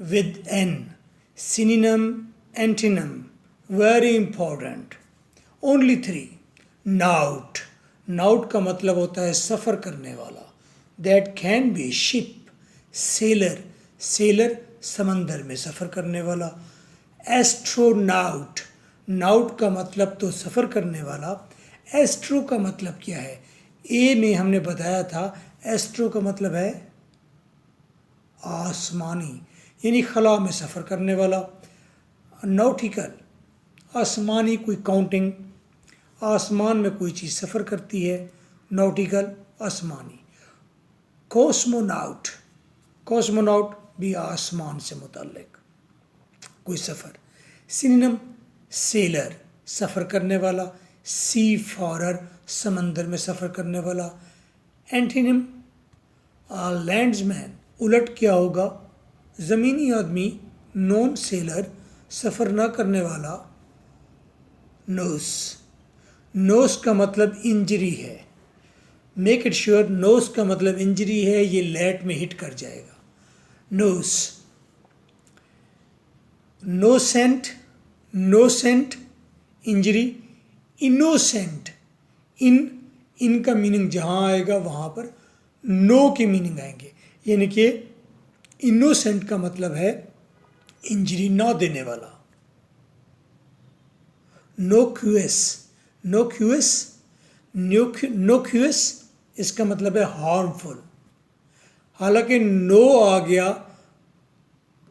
with N. Synonym, antonym, very important. Only 3. Naut. नाउट का मतलब होता है सफ़र करने वाला. That can be ship. Seller. Seller समंदर में सफ़र करने वाला. एस्ट्रोनाउट. नाउट का मतलब तो सफ़र करने वाला. एस्ट्रो का मतलब क्या है? ए में हमने बताया था एस्ट्रो का मतलब है आसमानी, यानी खला में सफ़र करने वाला. नॉटिकल, आसमानी कोई काउंटिंग, आसमान में कोई चीज़ सफ़र करती है. नॉटिकल आसमानी. कॉस्मोनाउट. कॉस्मोनाउट भी आसमान से मुताल्लिक कोई सफ़र. सिनोनिम, सेलर सफ़र करने वाला. सी फॉरर समंदर में सफ़र करने वाला. एंटीनिम, लैंड्समैन उलट क्या होगा? ज़मीनी आदमी. नॉन सेलर सफ़र ना करने वाला. नोस. नोस का मतलब इंजरी है. मेक इट श्योर नोस का मतलब इंजरी है, ये लेट में हिट कर जाएगा. नोस. नोसेंट. नोसेंट इंजरी. इनोसेंट. इन का मीनिंग जहाँ आएगा वहाँ पर नो की मीनिंग आएंगे, यानी कि इनोसेंट का मतलब है इंजरी ना देने वाला. नोक्यूएस. नोक्यूएस. नोक्यूएस इसका मतलब है हार्मफुल. हालांकि नो आ गया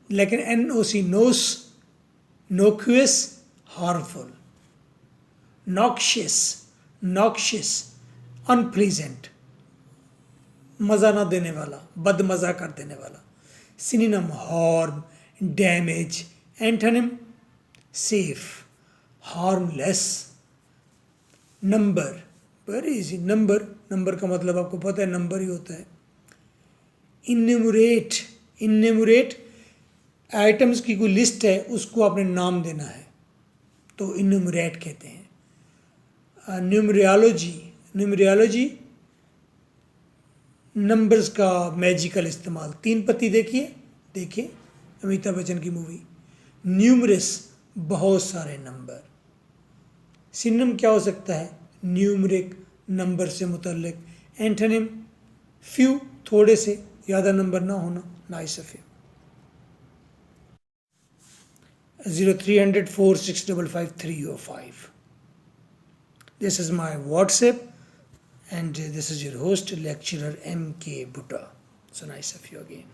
लेकिन NOC नोस. Noxious harmful. Noxious. Noxious unpleasant, मज़ा ना देने वाला, बदमज़ा कर देने वाला. Synonym, harm, damage. Antonym, safe, harmless. Number, very easy. Number का मतलब आपको पता है नंबर ही होता है. इन्यूमरेट. इन्यूमरेट आइटम्स की कोई लिस्ट है, उसको आपने नाम देना है तो इन्यूमरेट कहते हैं. न्यूमरियोलॉजी. न्यूमरियोलॉजी नंबर्स का मैजिकल इस्तेमाल. 3 पत्ती देखिए अमिताभ बच्चन की मूवी. न्यूमरस बहुत सारे नंबर. सिनोनिम क्या हो सकता है? न्यूमरिक नंबर से मुतल्लिक. एंटोनिम, फ्यू थोड़े से, ज़्यादा नंबर ना होना. Nice of you. 0300 4655 This is my WhatsApp, and this is your host, lecturer MK Bhutta. So nice of you again.